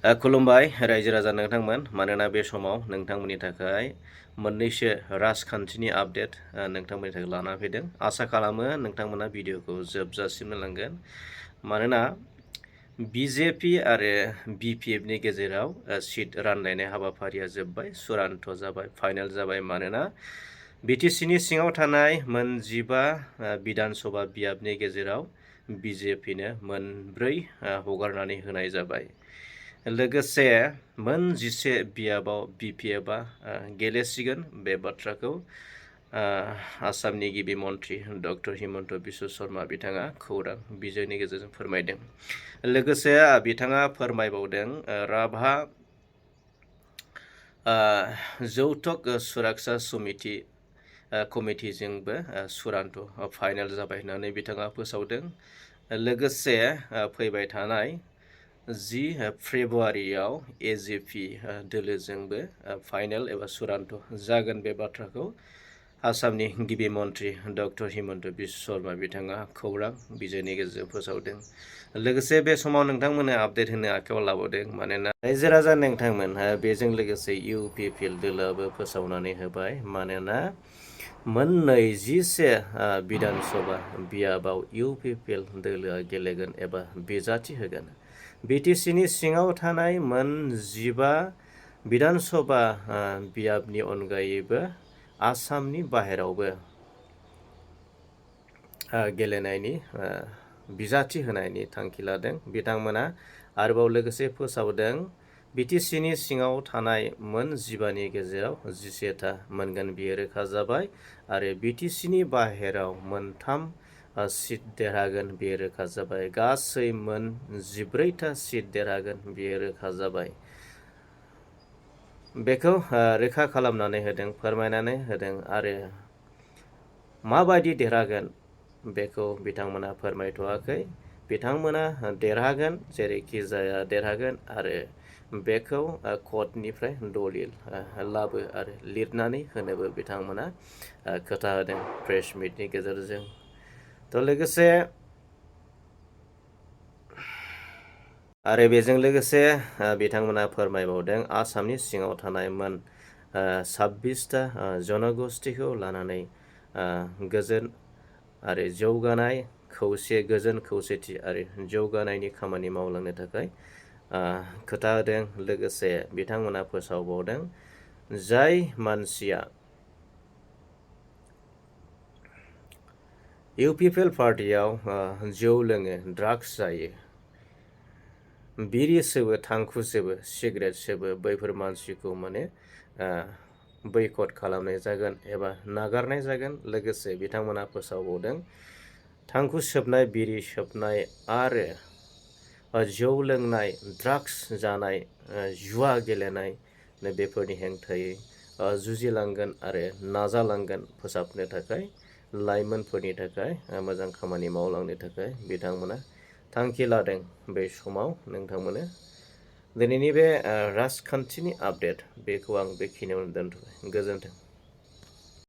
खुलुमबाय रायजो राजा नोंथांमोन मानोना बे समाव नोंथांमोननि थाखाय मोननैसो राजखान्थिनि आपडेट नोंथांमोननि थाखाय लाना फैदों। आसा खालामो नोंथांमोना भिडिअखौ जोबजासिम नायलांगोन मानोना बिजेपि आरो बिपिएफनि गेजेराव सिट रानलायनाय हाबाफारिया जोब्बाय, चुरान्त जाबाय, फाइनाल जाबाय। मानोना बिटिसिनि सिङाव थानाय मोन 15 बिधान सभा बियाबनि गेजेराव बिजेपिनो मोनब्रै हगारनानै होनाय जाबाय। लोगोसे मोन 11 बियाबाव बिपिएफआ गेलेसिगोन। बे बाथ्राखौ आसामनि गिबि मन्थ्रि डक्टर हिमन्त बिश्व शर्मा बिथाङा खौरां बिजोंनि गेजेरजों फोरमायदों। लोगोसे बिथाङा फोरमायबावदों राभा जौथुक सुरक्षा समिति कमिटिजोंबो चुरान्त फाइनाल जाबाय होननानै बिथाङा फोसावदों। लोगोसे फैबाय थानाय 10 फेब्रुवारियाव एजेपि दोलोजोंबो फाइनाल एबा चुरान्त जागोन। बे बाथ्राखौ आसामनि गिबि मन्थ्रि डक्टर हिमन्त बिश्व शर्मा बिथाङा खौरां बिजोंनि गेजेरजों फोसावदों। लोगोसे बे समाव नोंथांमोननो आपडेट होनो आखायाव लाबोदों मानोना रायजो राजा नोंथांमोन बेजों लोगोसे इउपिपिएल दोलोआबो फोसावनानै होबाय। मानोना मोन 21 बिधान सभा बियाबाव इउपिपिएल दोलोआ गेलेगोन एबा बिजाथि होगोन। बिटिसिनि सिङाव थानाय मोन 15 बिधान सभा बियाबनि अनगायैबो आसामनि बाहेरावबो गेलेनायनि बिजाथि होनायनि थांखि लादों। बिथांमोना आरोबाव लोगोसे फोसावदों बिटिसिनि सिङाव थानाय मोन 15नि गेजेराव 11था मोनगोन, बियो रोखा जाबाय। आरो बिटिसिनि बाहेराव मोन 3 सिट देरहागोन, बियो रोखा जाबाय। गासै मोन 14था सिट देरहागोन, बियो रोखा जाबाय। बेखौ रोखा खालामनानै होदों, फोरमायनानै होदों। आरो माबायदि देरहागोन बेखौ बिथांमोना फोरमायथ'वाखै। बिथांमोना देरहागोन, जेरैखि जाया देरहागोन। आरो बेखौ कर्टनिफ्राय दलिल लाबो आरो लिरनानै होनोबो बिथांमोना खोथा होदों प्रेस मिटनि गेजेरजों। लोगोसे आरो बेजों लोगोसे बिथांमोना फोरमायबावदों आसामनि सिङाव थानाय मोन 26था जनगोष्ठीखौ लानानै गोजोन आरो जौगानाय गोजोन खौसेथि आरो जौगानायनि खामानि मावलांनो थाखाय खोथा होदों। लोगोसे बिथांमोना फोसावबावदों जाय मानसिया इउपिपिएल पार्टियाव जौ लोङो, ड्राग्स जायो, बिरि सोबो, थांखु सोबो, सिगारेट सोबो, बैफोर मानसिखौ माने बैकट खालामनाय जागोन एबा नागारनाय जागोन। लोगोसे बिथांमोना फोसावबावदों थांखु सोबनाय, बिरि सोबनाय आरो जौ लोंनाय, ड्राग्स जानाय, जुवा गेलेनाय बेफोरनि हेंथायै जुजिलांगोन आरो नाजालांगोन फोसाबनो थाखाय। लाइमोनफोरनि थाखाय मोजां खामानि मावलांनो थाखाय बिथांमोना थांखि लादों। बे समाव नोंथांमोना दिनैनि बे राजखान्थिनि आपडेट बेखौ आं बेखिनियावनो दोनथ'बाय। गोजोन्थों।